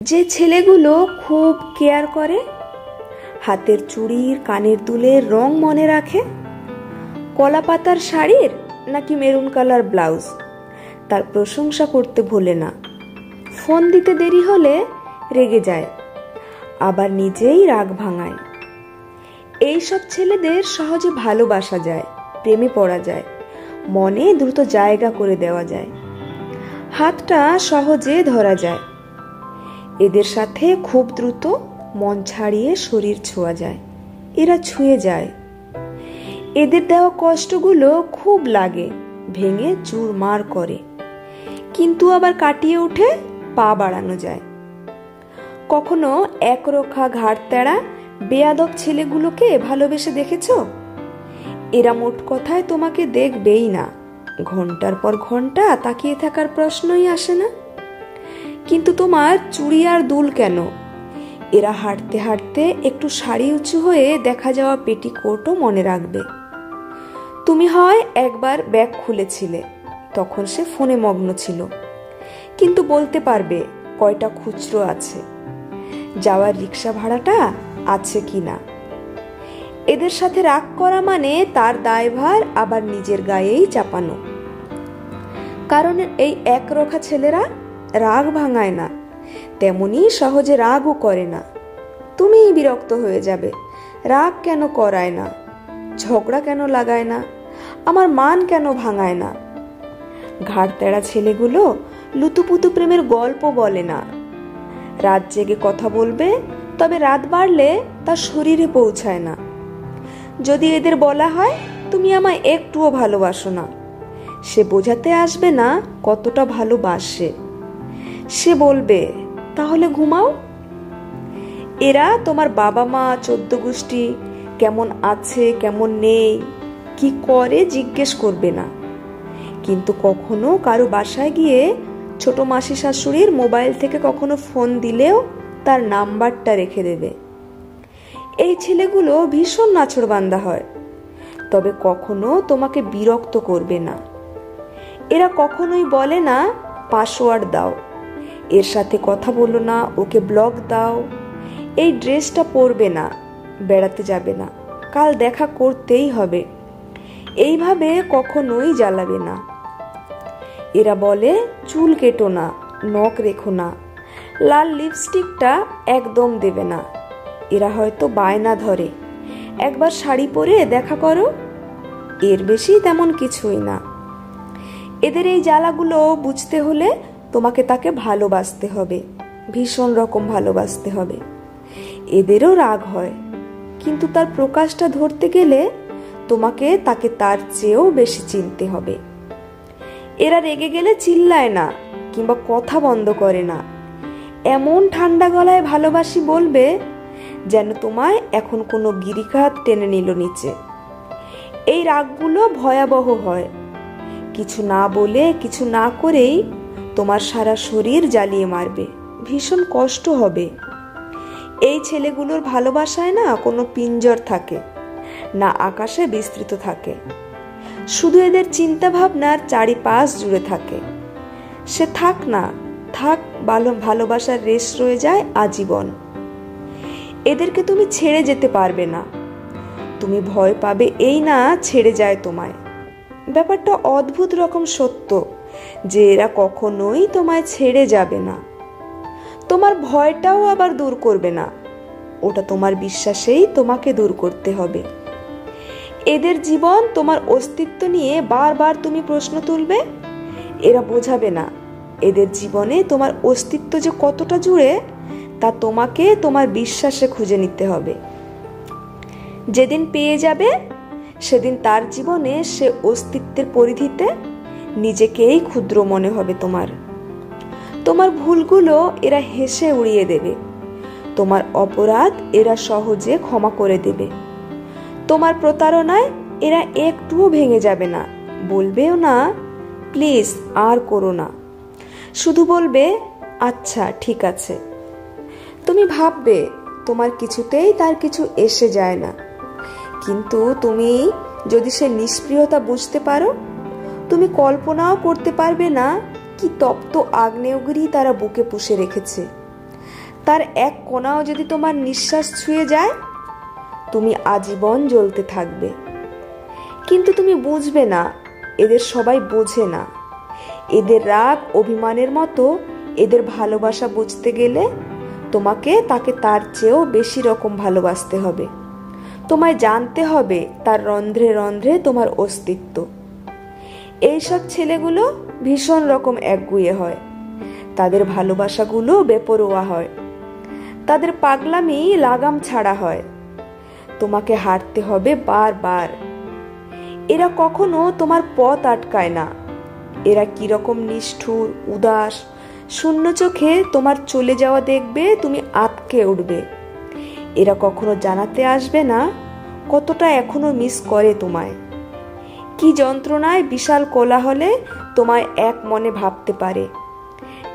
যে ছেলেগুলো খুব কেয়ার করে, হাতের চুড়ির কানের দুলের রং মনে রাখে, কলা পাতার শাড়ির নাকি মেরুন কালার ব্লাউজ, তার প্রশংসা করতে ভোলে না। ফোন দিতে দেরি হলে রেগে যায়, আবার নিজেই রাগ ভাঙায়। এইসব ছেলেদের সহজে ভালোবাসা যায়, প্রেমে পড়া যায়, মনে দ্রুত জায়গা করে দেওয়া যায়, হাতটা সহজে ধরা যায়। এদের সাথে খুব দ্রুত মন ছাড়িয়ে শরীর ছোঁয়া যায়, এরা ছুঁয়ে যায়। এদের দেওয়া কষ্টগুলো খুব লাগে, ভেঙে চুরমার করে, কিন্তু আবার কাটিয়ে উঠে পা বাড়ানো যায়। কখনো একরোখা ঘাড় তেড়া বেয়াদব ছেলেগুলোকে ভালোবেসে দেখেছ? এরা মোট কথায় তোমাকে দেখবেই না, ঘন্টার পর ঘন্টা তাকিয়ে থাকার প্রশ্নই আসে না। কিন্তু তোমার চুড়ি আর দুল কেন, এরা হাঁটতে হাঁটতে একটু শাড়ি উঁচু হয়ে দেখা যাওয়া পেটিকোটও মনে রাখবে। তুমি হয় একবার ব্যাগ খুলেছিলে, তখন সে ফোনে মগ্ন ছিল, কিন্তু বলতে পারবে কয়টা খুচরো আছে, যাওয়ার রিক্সা ভাড়াটা আছে কিনা। এদের সাথে রাগ করা মানে তার দায়ভার আবার নিজের গায়েই চাপানো। কারণ এই একরোখা ছেলেরা রাগ ভাঙায় না, তেমনি সহজে রাগও করে না। তুমিই বিরক্ত হয়ে যাবে, রাগ কেন করায় না, ঝগড়া কেন লাগায় না, আমার মান কেন ভাঙায় না। ঘাড় তেড়া ছেলেগুলো লুতুপুতু প্রেমের গল্প বলে না, রাত জেগে কথা বলবে, তবে রাত বাড়লে তার শরীরে পৌঁছায় না। যদি এদের বলা হয় তুমি আমায় একটুও ভালোবাসো না, সে বোঝাতে আসবে না কতটা ভালোবাসে, সে বলবে তাহলে ঘুমাও। এরা তোমার বাবা মা 14 গোষ্ঠী কেমন আছে কেমন নেই কি করে জিজ্ঞেস করবে না, কিন্তু কখনো কারো বাসায় গিয়ে ছোট মাসি শাশুড়ির মোবাইল থেকে কখনো ফোন দিলেও তার নাম্বারটা রেখে দেবে। এই ছেলেগুলো ভীষণ নাছোড়বান্দা হয়, তবে কখনো তোমাকে বিরক্ত করবে না। এরা কখনোই বলে না পাসওয়ার্ড দাও, এর সাথে কথা বলো না, ওকে ব্লক দাও, এই ড্রেসটা পরবে না, বেড়াতে যাবে না, কাল দেখা করতেই হবে, এইভাবে কখনোই জ্বালাবে না। এরা বলে চুল কেটো না, নখ রেখো না, লাল লিপস্টিকটা একদম দেবে না। এরা হয়তো বায়না ধরে একবার শাড়ি পরে দেখা করো, এর বেশি তেমন কিছুই না। এদের এই জ্বালাগুলো বুঝতে হলে তোমাকে তাকে ভালোবাসতে হবে, ভীষণ রকম ভালোবাসতে হবে। এদেরও রাগ হয়, কিন্তু তার প্রকাশটা ধরতে গেলে তোমাকে তাকে তার চেয়েও বেশি চিনতে হবে। এরা রেগে গেলে চিল্লায় না কিংবা কথা বন্ধ করে না, এমন ঠান্ডা গলায় ভালোবাসি বলবে যেন তোমায় এখন কোনো গিরিখাত টেনে নিল নিচে। এই রাগগুলো ভয়াবহ হয়, কিছু না বলে কিছু না করেই তোমার সারা শরীর জ্বালিয়ে মারবে, ভীষণ কষ্ট হবে। এই ছেলেগুলোর ভালোবাসায় না কোনো পিঞ্জর থাকে না, আকাশে বিস্তৃত থাকে, শুধু এদের চিন্তা ভাবনার চারিপাশ জুড়ে থাকে। সে থাক না থাক, ভালোবাসার রেশ রয়ে যায় আজীবন। এদেরকে তুমি ছেড়ে যেতে পারবে না, তুমি ভয় পাবে এই না ছেড়ে যায় তোমায়। ব্যাপারটা অদ্ভুত রকম সত্য যে এরা কখনোই তোমায় ছেড়ে যাবে না। তোমার ভয়টাও আবার দূর করবে না, ওটা তোমার বিশ্বাসেই তোমাকে দূর করতে হবে। এদের জীবন তোমার অস্তিত্ব নিয়ে বারবার তুমি প্রশ্ন তুলবে, এরা বোঝাবে না এদের জীবনে তোমার অস্তিত্ব যে কতটা জুড়ে তা তোমাকে তোমার বিশ্বাসে খুঁজে নিতে হবে। যেদিন পেয়ে যাবে সেদিন তার জীবনে সে অস্তিত্বের পরিধিতে নিজেকেই ক্ষুদ্র মনে হবে তোমার। তোমার ভুলগুলো এরা হেসে উড়িয়ে দেবে, তোমার অপরাধ এরা সহজে ক্ষমা করে দেবে। তোমার প্রতারণায় এরা একটুও ভেঙে যাবে না, বলবেও না প্লিজ আর করো না, শুধু বলবে আচ্ছা ঠিক আছে। তুমি ভাববে তোমার কিছুতেই তার কিছু এসে যায় না, কিন্তু তুমি যদি সে নিষ্প্রিয়তা বুঝতে পারো, তুমি কল্পনাও করতে পারবে না কি তপ্ত আগ্নেয়গিরি তারা বুকে পুষে রেখেছে। তার এক কোণাও যদি তোমার নিঃশ্বাস ছুঁয়ে যায়, তুমি আজীবন জ্বলতে থাকবে। কিন্তু তুমি বুঝবে না, এদের সবাই বোঝে না। এদের রাগ অভিমানের মতো এদের ভালোবাসা বুঝতে গেলে তোমাকে তাকে তার চেয়েও বেশি রকম ভালোবাসতে হবে। তোমায় জানতে হবে তার রন্ধ্রে রন্ধ্রে তোমার অস্তিত্ব। এইসব ছেলেগুলো ভীষণ রকম একগুঁয়ে হয়, তাদের ভালোবাসাগুলো বেপরোয়া হয়, তাদের পাগলামি লাগাম ছাড়া হয়। তোমাকে হারতে হবে বারবার। এরা কখনো তোমার পথ আটকায় না। এরা কিরকম নিষ্ঠুর, উদাস, শূন্য চোখে তোমার চলে যাওয়া দেখবে, তুমি আঁতকে উঠবে। এরা কখনো জানাতে আসবে না কতটা এখনো মিস করে তোমায়। কি যন্ত্রণায় বিশাল কোলাহলে তোমায় এক মনে ভাবতে পারে।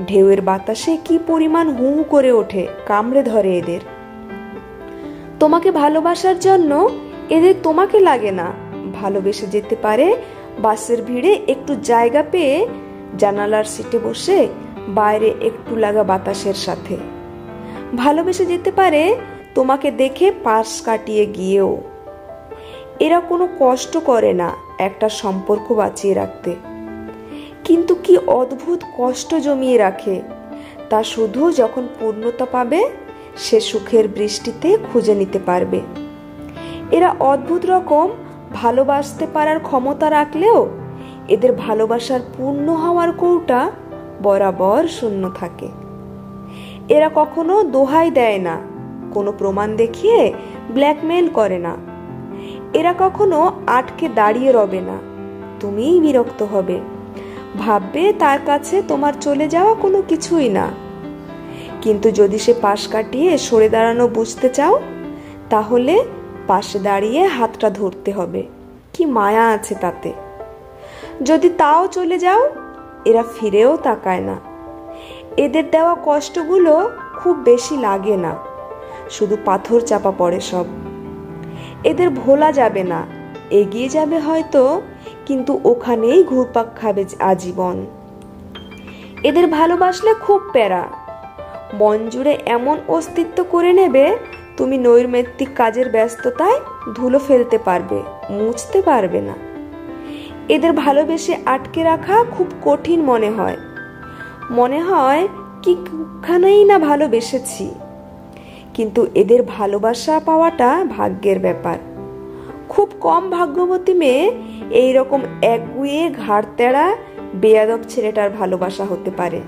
ঢেউয়ের বাতাসে কি পরিমাণ হু হু করে ওঠে, কামড়ে ধরে এদের। তোমাকে ভালোবাসার জন্য এদের তোমাকে লাগে না। ভালোবেসে যেতে পারে বাসের ভিড়ে একটু জায়গা পেয়ে জানালার সিটে বসে বাইরে একটু লাগা বাতাসের সাথে। ভালোবেসে যেতে পারে তোমাকে দেখে পাশ কাটিয়ে গিয়েও। এরা কোনো কষ্ট করে না একটা সম্পর্ক বাঁচিয়ে রাখতে, কিন্তু কি অদ্ভুত কষ্ট জমিয়ে রাখে তা শুধু যখন পূর্ণতা পাবে সে সুখের বৃষ্টিতে খুঁজে নিতে পারবে। এরা অদ্ভুত রকম ভালোবাসতে পারার ক্ষমতা রাখলেও এদের ভালোবাসার পূর্ণ হওয়ার কৌটা বরাবর শূন্য থাকে। এরা কখনো দোহাই দেয় না, কোনো প্রমাণ দেখিয়ে ব্ল্যাকমেল করে না। এরা কখনো আটকে দাঁড়িয়ে রবে না। তুমিই বিরক্ত হবে, ভাববে তার কাছে তোমার চলে যাওয়া কোনো কিছুই না। কিন্তু যদি সে পাশ কাটিয়ে সরে দাঁড়ানো বুঝতে চাও, তাহলে পাশে দাঁড়িয়ে হাতটা ধরতে হবে। কি মায়া আছে তাতে। যদি তাও চলে যাও, এরা ফিরেও তাকায় না। এদের দেওয়া কষ্টগুলো খুব বেশি লাগে না, শুধু পাথর চাপা পড়ে সব। এদের ভোলা যাবে না, এগিয়ে যাবে হয়তো, কিন্তু ওখানেই ঘুরপাক খাবে আজীবন। এদের ভালোবাসলে খুব প্যারা, মন জুড়ে এমন অস্তিত্ব করে নেবে তুমি নৈর্মৃত্তিক কাজের ব্যস্ততায় ধুলো ফেলতে পারবে, মুছতে পারবে না। এদের ভালোবেসে আটকে রাখা খুব কঠিন মনে হয়। মনে হয় কিখানেই না ভালোবেসেছি। কিন্তু এদের ভালোবাসা পাওয়াটা ভাগ্যের ব্যাপার। খুব কম ভাগ্যবতী মেয়ে এইরকম একগুঁয়ে ঘাড় তেড়া বেয়াদব ছেলেটার ভালোবাসা হতে পারে।